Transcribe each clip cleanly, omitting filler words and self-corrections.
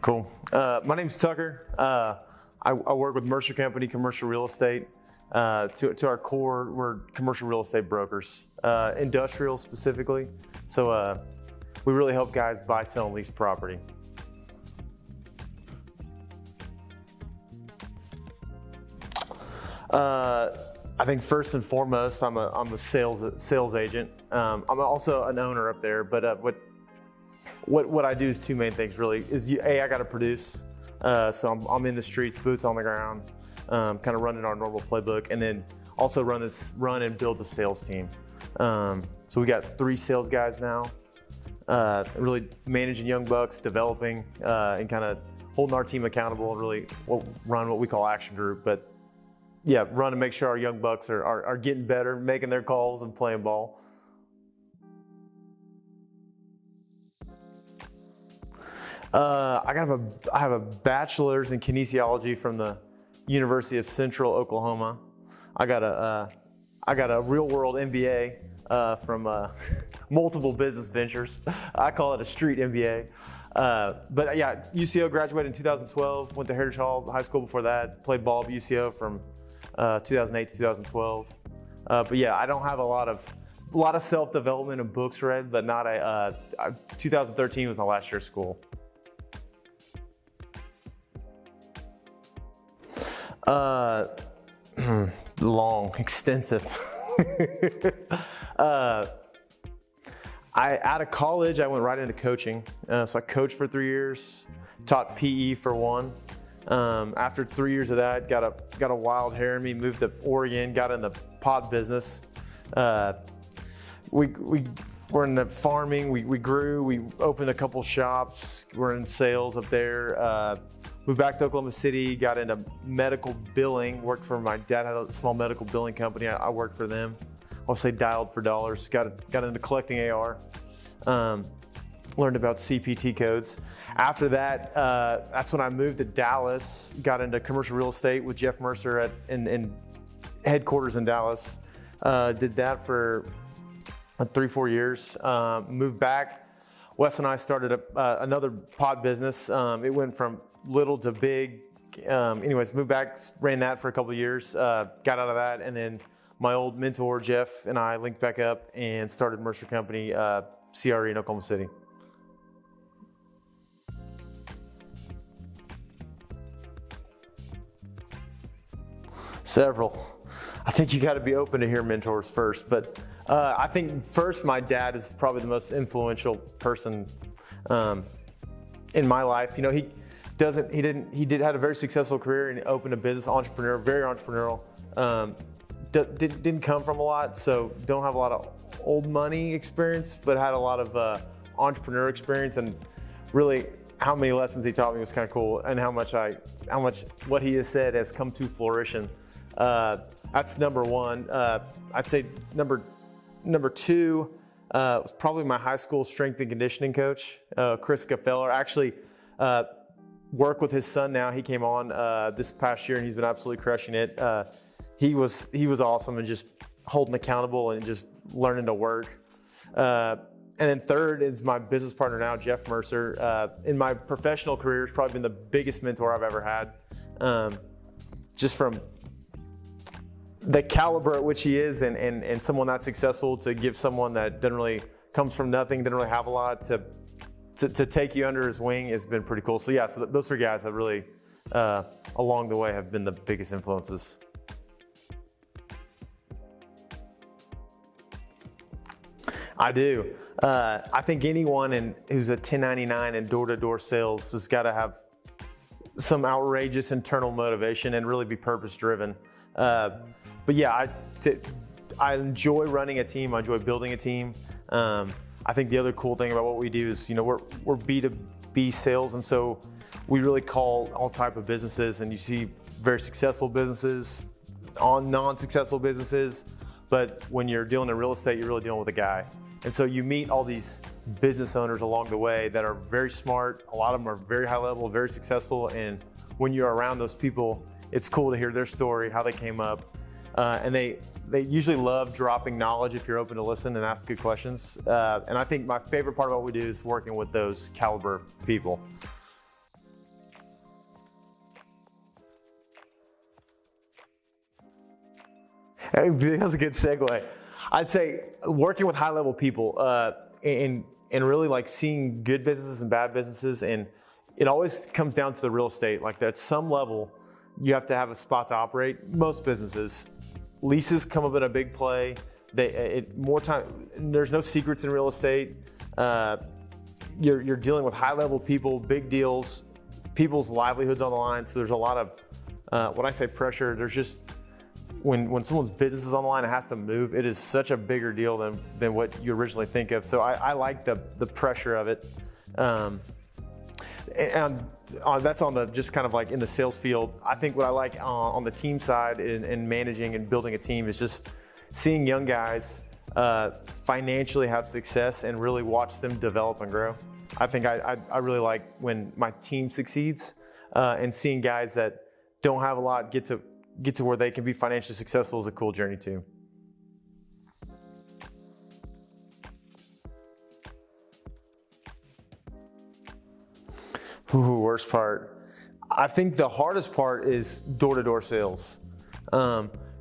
Cool. My name's Tucker. I work with Mercer Company, commercial real estate. To our core, we're commercial real estate brokers, industrial specifically. So we really help guys buy, sell, and lease property. I think first and foremost, I'm a sales agent. I'm also an owner up there, but what I do is two main things really. I got to produce, so I'm in the streets, boots on the ground, kind of running our normal playbook, and then also run and build the sales team. So we got 3 sales guys now, really managing young bucks, developing, and kind of holding our team accountable, and really run what we call action group. But yeah, run and make sure our young bucks are getting better, making their calls and playing ball. I have a bachelor's in kinesiology from the University of Central Oklahoma. I got a real world MBA from multiple business ventures. I call it a street MBA. But yeah, UCO graduated in 2012. Went to Heritage High School before that. Played ball at UCO from 2008 to 2012. But yeah, I don't have a lot of self-development and books read, but not 2013 was my last year of school. Long, extensive. Out of college, I went right into coaching. So I coached for 3 years, taught PE for 1. After 3 years of that, got a wild hair in me, moved to Oregon, got in the pot business. We were in the farming, we grew, we opened a couple shops, we're in sales up there. Moved back to Oklahoma City, got into medical billing, worked for my dad had a small medical billing company. I worked for them. I'll say dialed for dollars, got into collecting AR. Learned about CPT codes. After that, that's when I moved to Dallas, got into commercial real estate with Jeff Mercer in headquarters in Dallas. Did that for 3-4 years. Moved back. Wes and I started another pod business. It went from little to big. Anyways, moved back, ran that for a couple of years, got out of that, and then my old mentor, Jeff, and I linked back up and started Mercer Company, CRE in Oklahoma City. Several. I think you got to be open to hear mentors first, but I think first my dad is probably the most influential person in my life. You know, he had a very successful career and opened a business, entrepreneur, very entrepreneurial. Didn't come from a lot, so don't have a lot of old money experience, but had a lot of entrepreneur experience, and really how many lessons he taught me was kind of cool, and how much what he has said has come to fruition. That's number one. I'd say number 2 was probably my high school strength and conditioning coach, Chris Gaffeller. Actually, work with his son now. He came on this past year and he's been absolutely crushing it. He was awesome and just holding accountable and just learning to work. And then third is my business partner now, Jeff Mercer. In my professional career, has probably been the biggest mentor I've ever had. Just from the caliber at which he is and someone that successful to give someone that comes from nothing, didn't really have a lot, to take you under his wing has been pretty cool. So yeah, so those 3 guys have really, along the way, have been the biggest influences. I do. I think anyone who's a 1099 and door-to-door sales has got to have some outrageous internal motivation and really be purpose-driven. But yeah, I enjoy running a team. I enjoy building a team. I think the other cool thing about what we do is, we're B2B sales, and so we really call all type of businesses, and you see very successful businesses, non-successful businesses, but when you're dealing in real estate, you're really dealing with a guy. And so you meet all these business owners along the way that are very smart. A lot of them are very high level, very successful, and when you're around those people, it's cool to hear their story, how they came up, and they usually love dropping knowledge if you're open to listen and ask good questions. And I think my favorite part of what we do is working with those caliber people. That's a good segue. I'd say working with high-level people and really like seeing good businesses and bad businesses, and it always comes down to the real estate. Like at some level, you have to have a spot to operate. Most businesses, leases come up in a big play. More time. There's no secrets in real estate. You're dealing with high-level people, big deals, people's livelihoods on the line. So there's a lot of when I say pressure, there's just when someone's business is on the line, it has to move. It is such a bigger deal than what you originally think of. So I like the pressure of it. And that's on the just kind of like in the sales field. I think what I like on the team side in managing and building a team is just seeing young guys financially have success and really watch them develop and grow. I think I really like when my team succeeds and seeing guys that don't have a lot get to where they can be financially successful is a cool journey too. Ooh, worst part. I think the hardest part is door-to-door sales.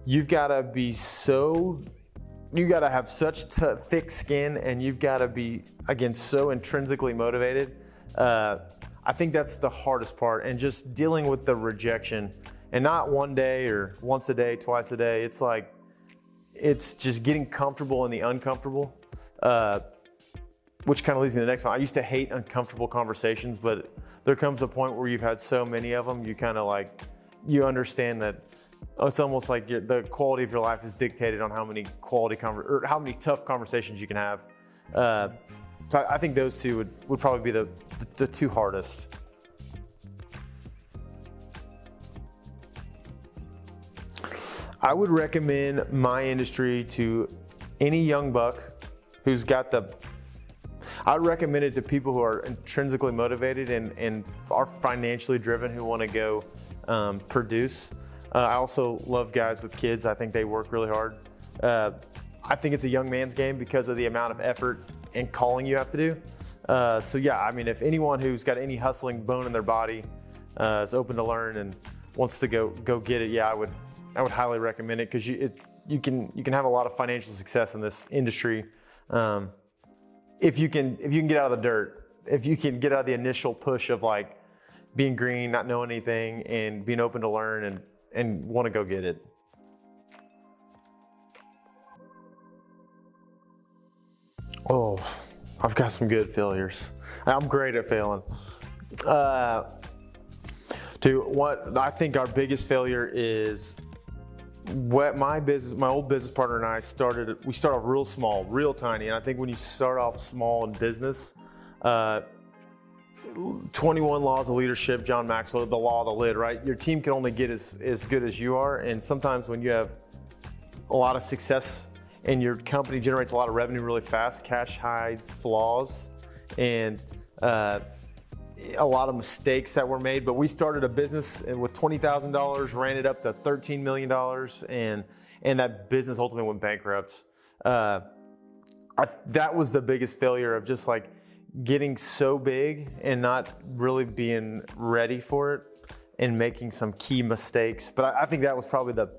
You've got to have such thick skin, and you've got to be, again, so intrinsically motivated. I think that's the hardest part, and just dealing with the rejection, and not one day or once a day, twice a day. It's just getting comfortable in the uncomfortable, which kind of leads me to the next one. I used to hate uncomfortable conversations, but there comes a point where you've had so many of them, you kind of like, you understand that it's almost like the quality of your life is dictated on how many how many tough conversations you can have. So I think those two would probably be the two hardest. I would recommend my industry to any young buck who's got I would recommend it to people who are intrinsically motivated and are financially driven, who want to go produce. I also love guys with kids. I think they work really hard. I think it's a young man's game because of the amount of effort and calling you have to do. So yeah, I mean, if anyone who's got any hustling bone in their body is open to learn and wants to go get it, yeah, I would highly recommend it, because you can have a lot of financial success in this industry. If you can get out of the dirt, if you can get out of the initial push of like being green, not knowing anything, and being open to learn and want to go get it. Oh, I've got some good failures. I'm great at failing. What I think our biggest failure is what my old business partner and I we started off real small, real tiny. And I think when you start off small in business, 21 laws of leadership, John Maxwell, the law of the lid, right? Your team can only get as good as you are. And sometimes when you have a lot of success and your company generates a lot of revenue really fast, cash hides flaws and a lot of mistakes that were made. But we started a business with $20,000, ran it up to $13 million, and that business ultimately went bankrupt. That was the biggest failure, of just like getting so big and not really being ready for it and making some key mistakes. But I think that was probably the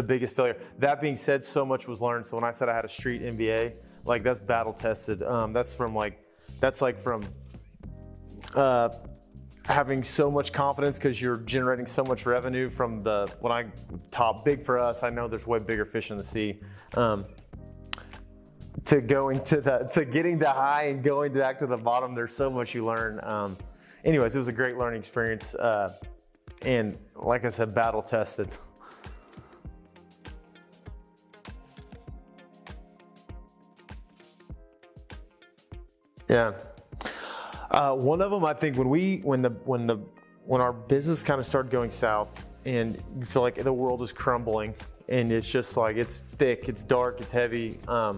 biggest failure. That being said, so much was learned. So when I said I had a street MBA, like that's battle tested. That's from having so much confidence because you're generating so much revenue from top big for us. I know there's way bigger fish in the sea. To getting to high and going back to the bottom, there's so much you learn. Anyways, it was a great learning experience. And like I said, battle tested. Yeah. One of them, I think, when our business kind of started going south, and you feel like the world is crumbling, and it's just like it's thick, it's dark, it's heavy. I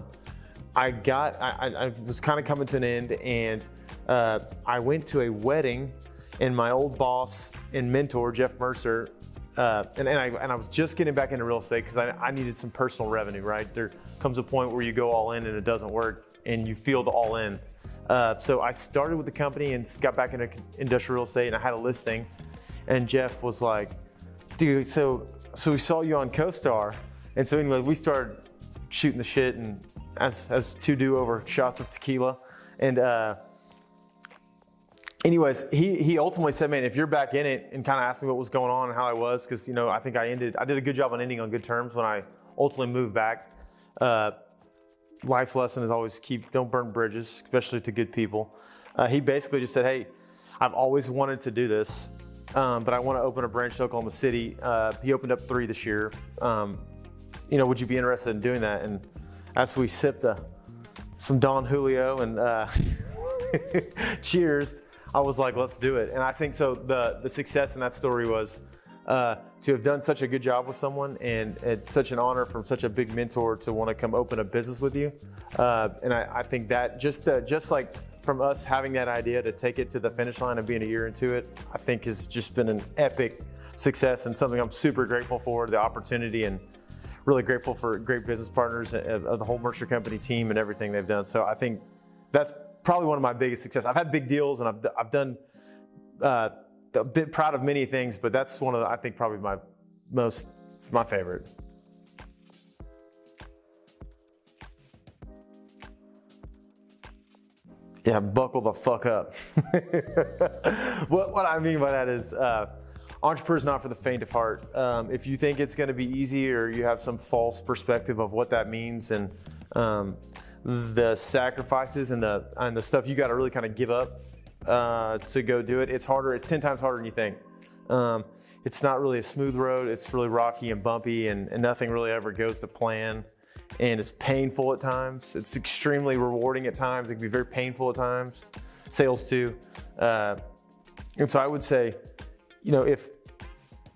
was kind of coming to an end, and I went to a wedding, and my old boss and mentor, Jeff Mercer, and I was just getting back into real estate because I needed some personal revenue. Right, there comes a point where you go all in and it doesn't work, and you feel the all in. So I started with the company and got back into industrial real estate, and I had a listing, and Jeff was like, dude, so we saw you on CoStar, And so anyway, we started shooting the shit and as two do over shots of tequila. And anyways, he ultimately said, man, if you're back in it, and kind of asked me what was going on and how I was, because, you know, I think I did a good job on ending on good terms when I ultimately moved back. Life lesson is always don't burn bridges, especially to good people. He basically just said, hey, I've always wanted to do this, but I want to open a branch in Oklahoma City. He opened up 3 this year. You know, would you be interested in doing that? And as we sipped some Don Julio and cheers, I was like, let's do it. And I think so the success in that story was to have done such a good job with someone, and it's such an honor from such a big mentor to want to come open a business with you. And I think that just like from us having that idea to take it to the finish line and being a year into it, I think has just been an epic success and something I'm super grateful for, the opportunity, and really grateful for great business partners of the whole Mercer company team and everything they've done. So I think that's probably one of my biggest successes. I've had big deals and I've done a bit proud of many things, but that's one of I think probably my favorite. Yeah, buckle the fuck up. What I mean by that is entrepreneur is not for the faint of heart. If you think it's going to be easy, or you have some false perspective of what that means, and the sacrifices and the stuff you got to really kind of give up to go do it, it's harder. It's 10 times harder than you think. It's not really a smooth road. It's really rocky and bumpy, and nothing really ever goes to plan. And it's painful at times. It's extremely rewarding at times. It can be very painful at times. Sales too. And so I would say, you know,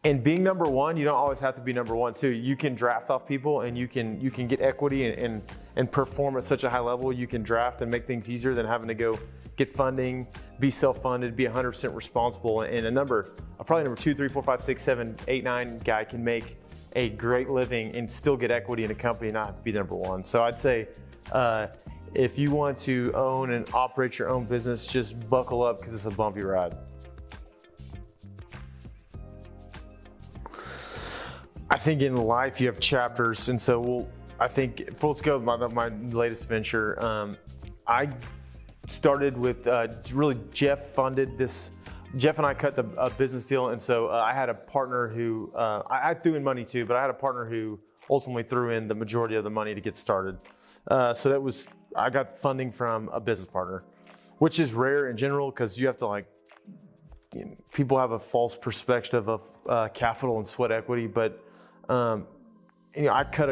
and being number one, you don't always have to be number one too. You can draft off people, and you can get equity and perform at such a high level. You can draft and make things easier than having to go get funding, be self-funded, be 100% responsible. And probably number 2, 3, 4, 5, 6, 7, 8, 9 guy can make a great living and still get equity in a company and not have to be number one. So I'd say if you want to own and operate your own business, just buckle up, because it's a bumpy ride. I think in life you have chapters, and so let's go with my latest venture. I started with really Jeff funded this. Jeff and I cut a business deal, and so I had a partner who, I threw in money too, but I had a partner who ultimately threw in the majority of the money to get started. So I got funding from a business partner, which is rare in general, because you have to people have a false perspective of capital and sweat equity, but I cut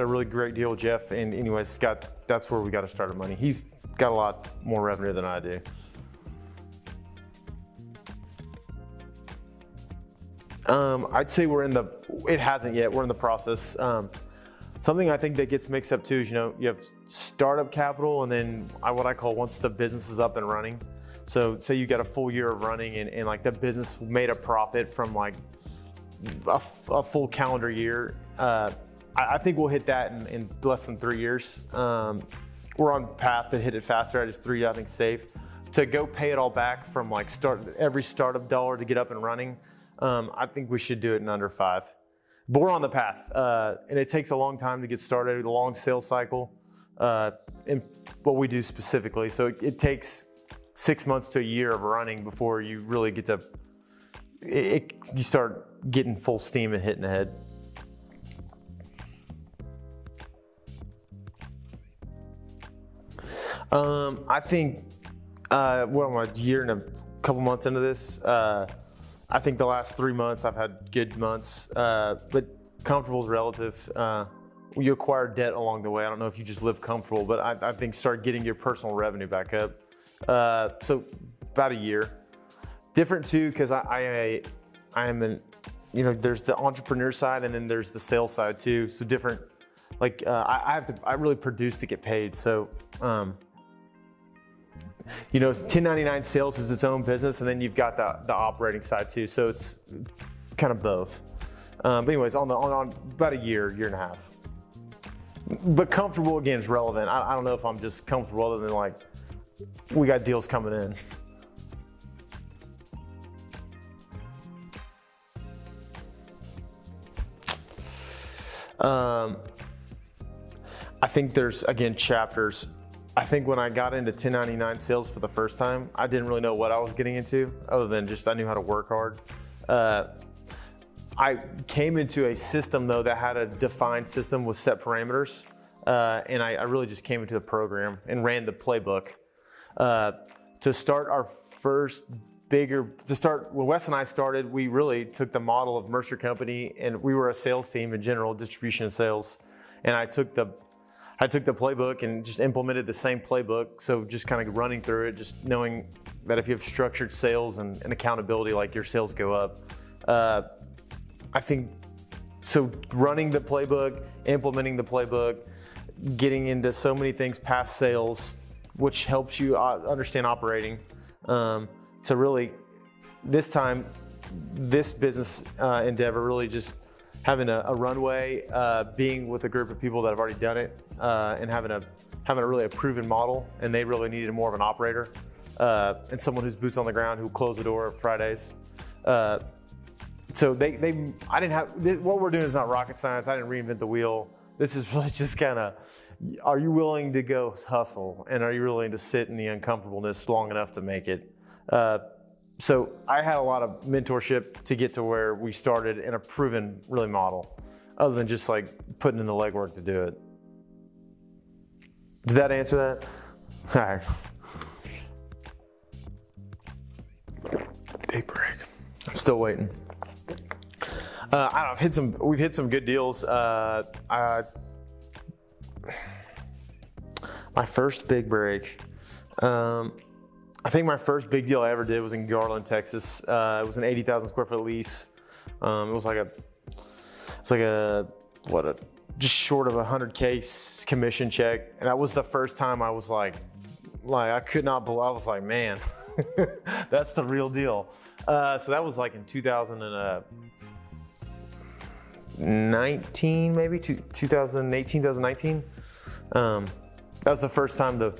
a really great deal with Jeff, and anyways, that's where we got to start our money. He's got a lot more revenue than I do. I'd say it hasn't yet. We're in the process. Something I think that gets mixed up too is, you have startup capital, and then what I call once the business is up and running. So say you got a full year of running, and like the business made a profit from like a full calendar year. I think we'll hit that in less than 3 years. We're on path to hit it faster. I just 3, I think, safe. To go pay it all back from every startup dollar to get up and running, I think we should do it in under 5. But we're on the path, and it takes a long time to get started, a long sales cycle, and what we do specifically. So it takes 6 months to a year of running before you really get to, you start getting full steam and hitting ahead. I think, I'm a year and a couple months into this. I think the last 3 months I've had good months, but comfortable is relative. You acquire debt along the way. I don't know if you just live comfortable, but I think start getting your personal revenue back up. So about a year. Different too, because I am there's the entrepreneur side, and then there's the sales side too. So different, I really produce to get paid. So, 1099 sales is its own business, and then you've got the operating side too. So it's kind of both. But anyways, on about a year and a half. But comfortable, again, is relevant. I don't know if I'm just comfortable other than we got deals coming in. I think there's, again, chapters. I think when I got into 1099 sales for the first time, I didn't really know what I was getting into other than just I knew how to work hard. I came into a system though that had a defined system with set parameters. And I really just came into the program and ran the playbook. To start our first when Wes and I started, we really took the model of Mercer Company, and we were a sales team in general, distribution and sales. And I took the playbook and just implemented the same playbook. So just kind of running through it, just knowing that if you have structured sales and accountability, like your sales go up. I think, so running the playbook, implementing the playbook, getting into so many things past sales, which helps you understand operating. So really, this time, this business endeavor, really just having a runway, being with a group of people that have already done it, and having a really proven model, and they really needed more of an operator, and someone who's boots on the ground, who closed the door Fridays. So I didn't have, what we're doing is not rocket science. I didn't reinvent the wheel. This is really just kind of, are you willing to go hustle, and are you willing to sit in the uncomfortableness long enough to make it? So I had a lot of mentorship to get to where we started in a proven really model, other than just like putting in the legwork to do it. Did that answer that? All right. Big break. I'm still waiting. I don't know, we've hit some good deals. My first big break. I think my first big deal I ever did was in Garland, Texas. It was an 80,000 square foot lease. It was just short of a 100K commission check. And that was the first time I was like I could not believe, I was like, man, that's the real deal. So that was like in 2019, maybe 2018, 2019. That was the first time that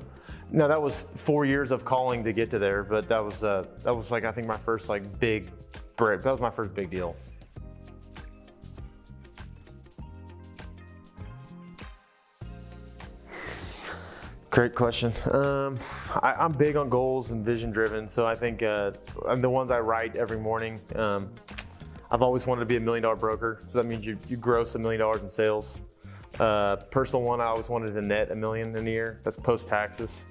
was 4 years of calling to get to there, but that was like, I think my first like big break. That was my first big deal. Great question. I'm big on goals and vision driven. So I think I'm the ones I write every morning. I've always wanted to be $1 million broker. So that means you gross $1 million in sales. Personal one, I always wanted to net $1 million in a year. That's post taxes.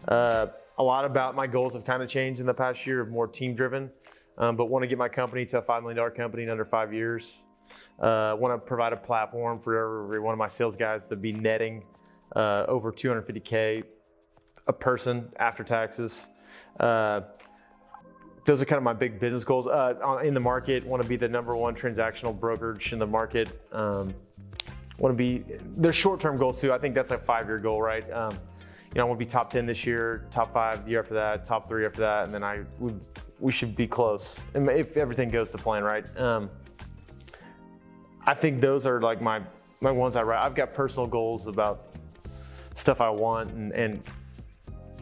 A lot about my goals have kind of changed in the past year, of more team driven, but want to get my company to a $5 million company in under 5 years. Want to provide a platform for every one of my sales guys to be netting over $250K a person after taxes. Those are kind of my big business goals. In the market, want to be the #1 transactional brokerage in the market. There's short-term goals too. I think that's a 5-year goal, right? I want to be top 10 this year, top 5 the year after that, top 3 after that, and then we should be close, if everything goes to plan, right? I think those are like my ones I write. I've got personal goals about stuff I want, and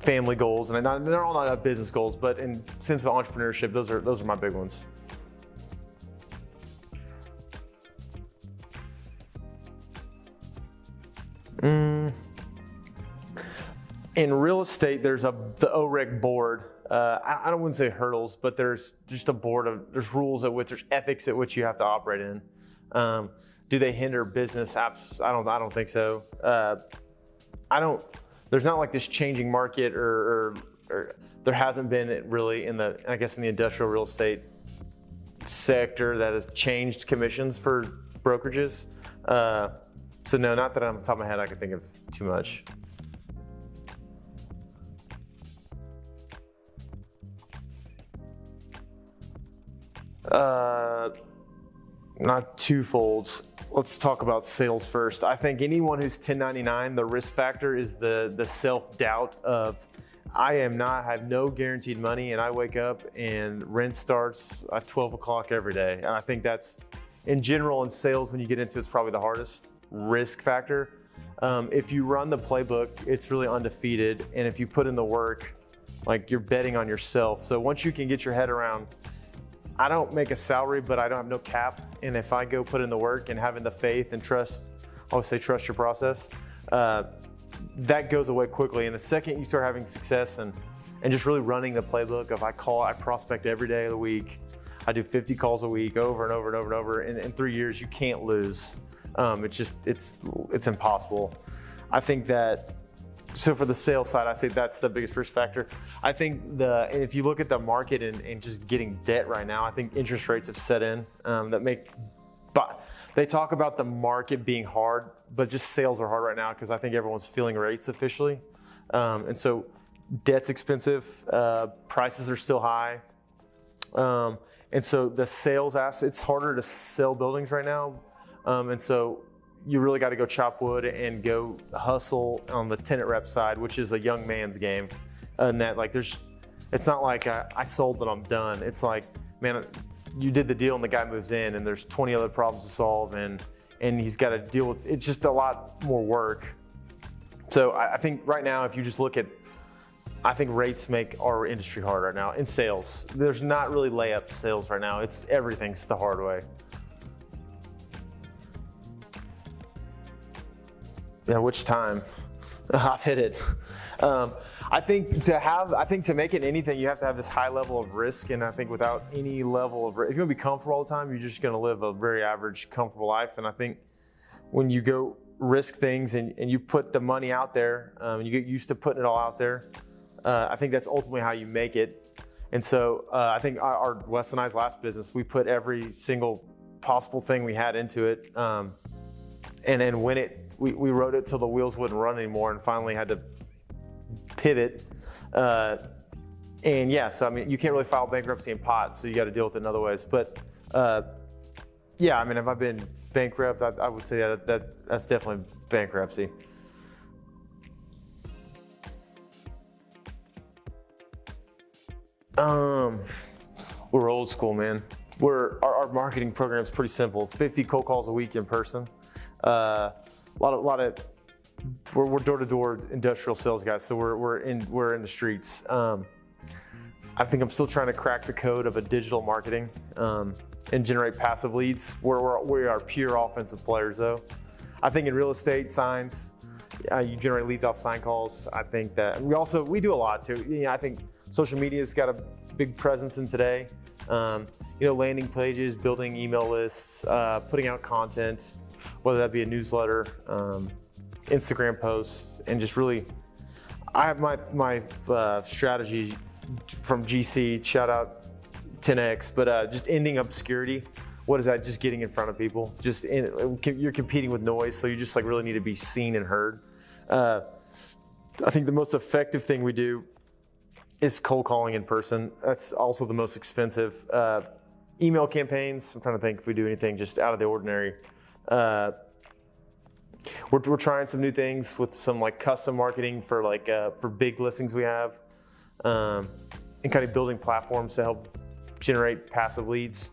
family goals, and they're all not business goals, but in sense of entrepreneurship, those are my big ones. In real estate, there's the OREC board. I don't want to say hurdles, but there's just a board there's rules at which, there's ethics at which you have to operate in. Do they hinder business apps? I don't think so. There's not like this changing market or there hasn't been really in the industrial real estate sector that has changed commissions for brokerages. So no, not that on the top of my head I can think of too much. Not twofolds. Let's talk about sales first. I think anyone who's 1099, the risk factor is the self-doubt of, I have no guaranteed money, and I wake up and rent starts at 12 o'clock every day. And I think that's, in general, in sales, when you get into it's probably the hardest risk factor. If you run the playbook, it's really undefeated. And if you put in the work, like, you're betting on yourself. So once you can get your head around, I don't make a salary, but I don't have no cap. And if I go put in the work and having the faith and trust, I always say trust your process, that goes away quickly. And the second you start having success and just really running the playbook of I prospect every day of the week. I do 50 calls a week over and over and over and over. In 3 years, you can't lose. It's impossible. I think that, so for the sales side, I say that's the biggest risk factor. I think if you look at the market and just getting debt right now, I think interest rates have set in but they talk about the market being hard, but just sales are hard right now because I think everyone's feeling rates officially. And so debt's expensive, prices are still high. And so the sales it's harder to sell buildings right now. And so you really got to go chop wood and go hustle on the tenant rep side, which is a young man's game. And that it's not like I sold and I'm done. It's like, man, you did the deal and the guy moves in and there's 20 other problems to solve and he's got to deal with, it's just a lot more work. So I think right now, if you just look at, I think rates make our industry hard right now in sales. There's not really layup sales right now. Everything's the hard way. Yeah, which time? I've hit it. I think to make it anything, you have to have this high level of risk. And I think without any level of risk, if you're gonna be comfortable all the time, you're just gonna live a very average, comfortable life. And I think when you go risk things and you put the money out there, you get used to putting it all out there, I think that's ultimately how you make it. And so I think our Wes and I's last business, we put every single possible thing we had into it. And then when we rode it till the wheels wouldn't run anymore and finally had to pivot. And yeah, so I mean, you can't really file bankruptcy in pot, so you got to deal with it in other ways. But yeah, I mean, if I've been bankrupt, I would say that's definitely bankruptcy. We're old school, man. Our marketing program is pretty simple. 50 cold calls a week in person. We're door-to-door industrial sales guys, so we're in the streets. I think I'm still trying to crack the code of a digital marketing and generate passive leads. We are pure offensive players, though. I think in real estate signs, you generate leads off sign calls. I think that we do a lot too. I think social media's got a big presence in today. Landing pages, building email lists, putting out content, whether that be a newsletter, Instagram posts, and just really, I have my strategy from GC, shout out 10X, but just ending obscurity. What is that? Just getting in front of people. You're competing with noise, so you just really need to be seen and heard. I think the most effective thing we do is cold calling in person. That's also the most expensive. Email campaigns, I'm trying to think if we do anything just out of the ordinary. We're trying some new things with some custom marketing for big listings we have, and kind of building platforms to help generate passive leads.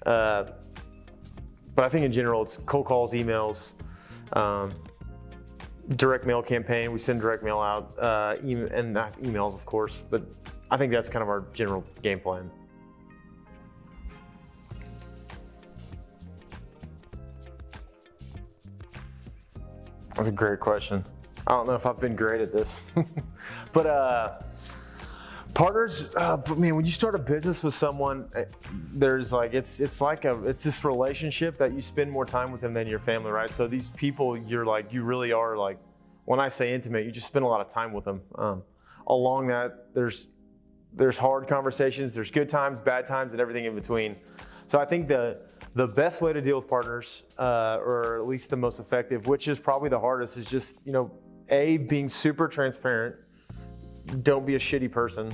But I think in general, it's cold calls, emails, direct mail campaign. We send direct mail out, and not emails, of course, but I think that's kind of our general game plan. That's a great question. I don't know if I've been great at this, but partners, man, when you start a business with someone, there's it's this relationship that you spend more time with them than your family, right? So these people, you really are when I say intimate, you just spend a lot of time with them. Along that, there's hard conversations, there's good times, bad times, and everything in between. So I think the best way to deal with partners, or at least the most effective, which is probably the hardest, is just, being super transparent. Don't be a shitty person.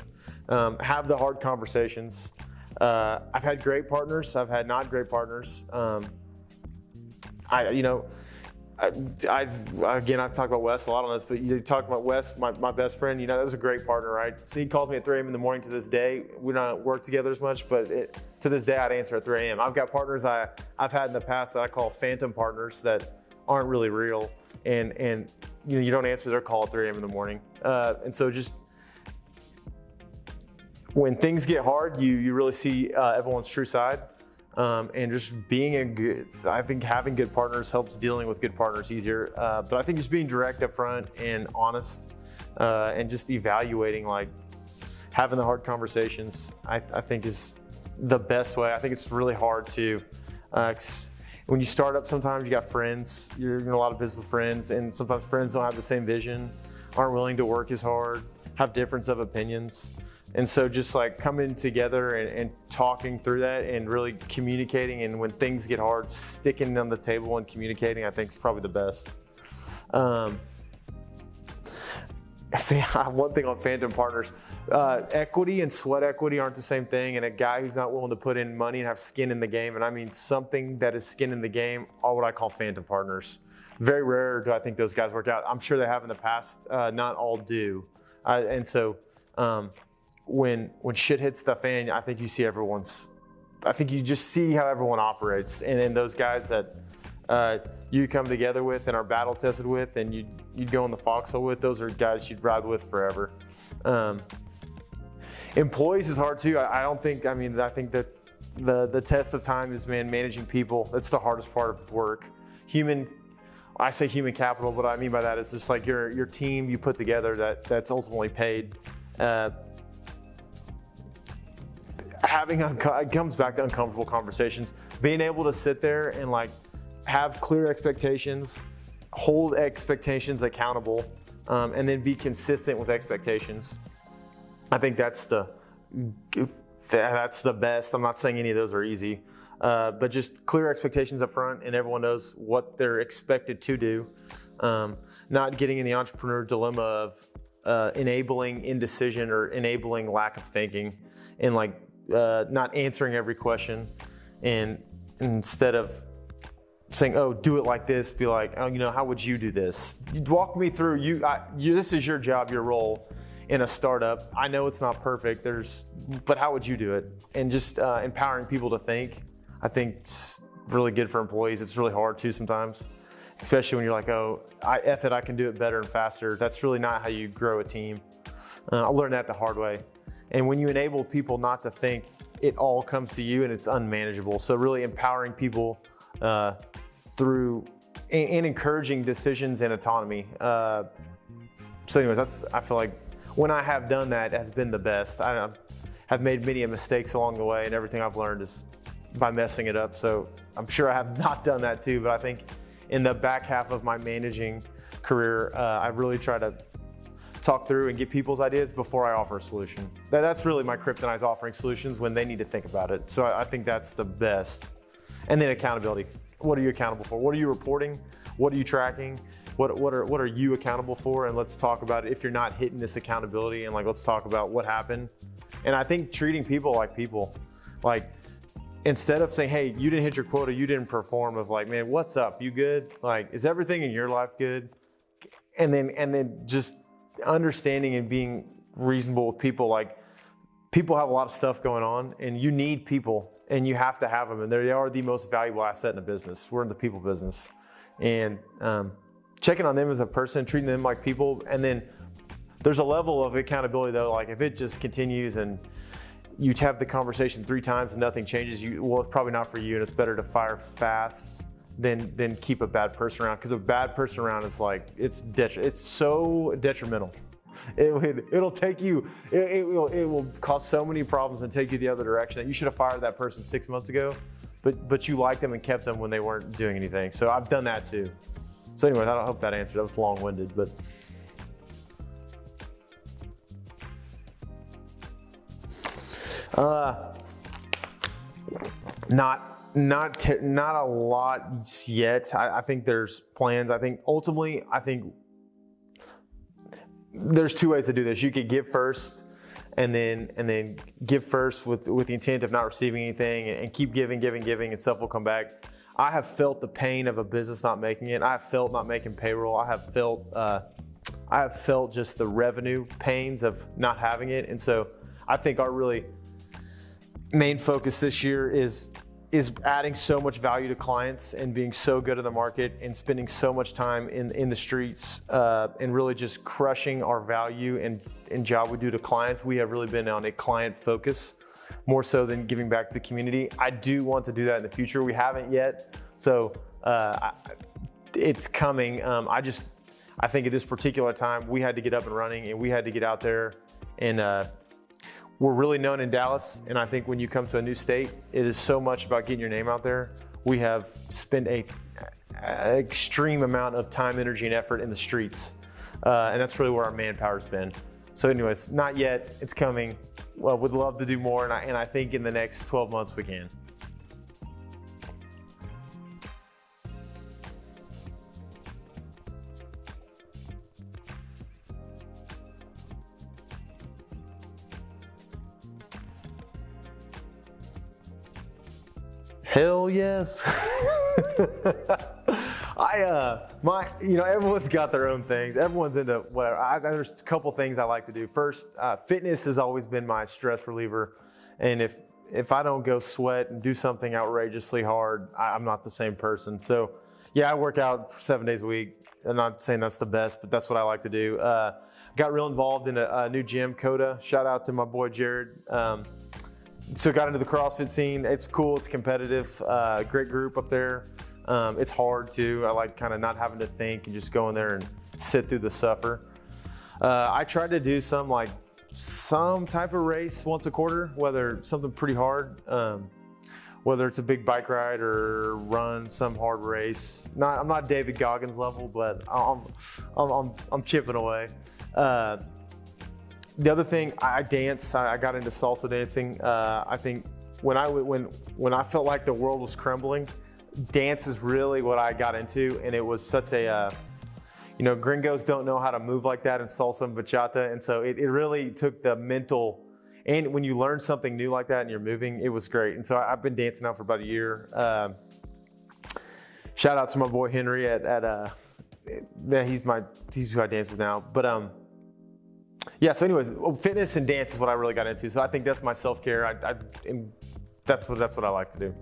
Have the hard conversations. I've had great partners. I've had not great partners. I've talked about Wes a lot on this, but you talk about Wes, my best friend, that was a great partner, right? So he calls me at 3 a.m. in the morning to this day. We don't work together as much, but to this day, I'd answer at 3 a.m. I've got partners I've had in the past that I call phantom partners that aren't really real. And you don't answer their call at 3 a.m. in the morning. And so just when things get hard, you really see everyone's true side. And just being I think having good partners helps dealing with good partners easier. But I think just being direct up front and honest, and just evaluating, like having the hard conversations, I think is the best way. I think it's really hard to, when you start up, sometimes you got friends, you're in a lot of business with friends, and sometimes friends don't have the same vision, aren't willing to work as hard, have difference of opinions. And so just like coming together and talking through that and really communicating, and when things get hard, sticking on the table and communicating, I think is probably the best. One thing on phantom partners, equity and sweat equity aren't the same thing, and a guy who's not willing to put in money and have skin in the game, and I mean something that is skin in the game, are what I call phantom partners. Very rare do I think those guys work out. I'm sure they have in the past, not all do. And so when shit hits the fan, I think you see I think you just see how everyone operates, and then those guys that you come together with and are battle tested with, and you'd go in the foxhole with, those are guys you'd ride with forever. Employees is hard too. I think that the test of time is managing people. That's the hardest part of work. I say human capital, but what I mean by that is just like your team you put together that's ultimately paid. It comes back to uncomfortable conversations. Being able to sit there and like have clear expectations, hold expectations accountable, and then be consistent with expectations. I think that's the best. I'm not saying any of those are easy, but just clear expectations up front, and everyone knows what they're expected to do. Not getting in the entrepreneur dilemma of enabling indecision or enabling lack of thinking, and like not answering every question, and instead of saying, oh, do it like this, be like, oh, how would you do this? You'd walk me through, this is your job, your role in a startup. I know it's not perfect, but how would you do it? And just empowering people to think, I think it's really good for employees. It's really hard too sometimes, especially when you're like, oh, I can do it better and faster. That's really not how you grow a team. I learned that the hard way. And when you enable people not to think, it all comes to you and it's unmanageable. So really empowering people through and encouraging decisions and autonomy. So anyways, I feel like when I have done that, has been the best. I have made many mistakes along the way, and everything I've learned is by messing it up. So I'm sure I have not done that too, but I think in the back half of my managing career, I really try to talk through and get people's ideas before I offer a solution. That's really my kryptonite, is offering solutions when they need to think about it. So I think that's the best. And then accountability. What are you accountable for? What are you reporting? What are you tracking? What are you accountable for? And let's talk about it if you're not hitting this accountability, and like let's talk about what happened. And I think treating people like people, like instead of saying, hey, you didn't hit your quota, you didn't perform, of like, man, what's up? You good? Like, is everything in your life good? And then just understanding and being reasonable with people. Like, people have a lot of stuff going on, and you need people, and you have to have them, and they are the most valuable asset in a business. We're in the people business, and checking on them as a person, treating them like people. And then there's a level of accountability though, like if it just continues and you have the conversation 3 times and nothing changes, it's probably not for you, and it's better to fire fast than keep a bad person around, because a bad person around is like, it's so detrimental. It'll take you, it will cause so many problems and take you the other direction that you should have fired that person 6 months ago, but you liked them and kept them when they weren't doing anything. So I've done that too. So anyways, I don't hope that answered. That was long-winded, but. Not a lot yet. I think there's plans. I think ultimately, there's 2 ways to do this. You could give first, and then give first with the intent of not receiving anything, and keep giving, and stuff will come back. I have felt the pain of a business not making it. I have felt not making payroll. I have felt just the revenue pains of not having it. And so I think our really main focus this year is is adding so much value to clients and being so good in the market and spending so much time in the streets and really just crushing our value and job we do to clients. We have really been on a client focus more so than giving back to the community. I do want to do that in the future. We haven't yet, so it's coming. I think at this particular time, we had to get up and running and we had to get out there, and we're really known in Dallas. And I think when you come to a new state, it is so much about getting your name out there. We have spent an extreme amount of time, energy, and effort in the streets. And that's really where our manpower's been. So anyways, not yet, it's coming. Well, would love to do more, and I think in the next 12 months we can. Hell yes. Everyone's got their own things. Everyone's into whatever. There's a couple things I like to do. First, fitness has always been my stress reliever. And if I don't go sweat and do something outrageously hard, I'm not the same person. So yeah, I work out 7 days a week. I'm not saying that's the best, but that's what I like to do. Got real involved in a new gym, Coda. Shout out to my boy, Jared. So got into the CrossFit scene. It's cool, it's competitive, great group up there. It's hard too. I like kind of not having to think and just go in there and sit through the suffer. I tried to do some type of race once a quarter, whether something pretty hard, whether it's a big bike ride or run some hard race. I'm not David Goggins level, but I'm chipping away. The other thing, I dance. I got into salsa dancing. I think when I felt like the world was crumbling, dance is really what I got into, and it was such a, gringos don't know how to move like that in salsa and bachata, and so it really took the mental, and when you learn something new like that and you're moving, it was great. And so I've been dancing now for about a year. Shout out to my boy Henry he's who I dance with now, but yeah, so anyways, fitness and dance is what I really got into. So I think that's my self-care. That's what I like to do.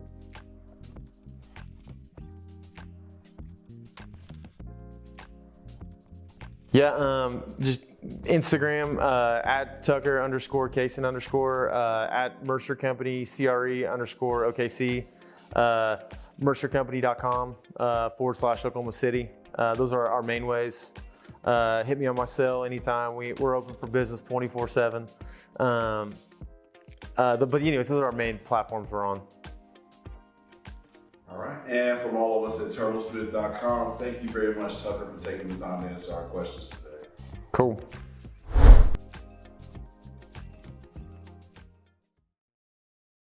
Yeah, just Instagram, at Tucker_Cason_, at Mercer Company, CRE_OKC, mercercompany.com, /Oklahoma City. Those are our main ways. Hit me on my cell anytime. We're open for business 24/7. But anyways, those are our main platforms we're on. All right. And from all of us at Turtlesmith.com, thank you very much, Tucker, for taking the time to answer our questions today. Cool.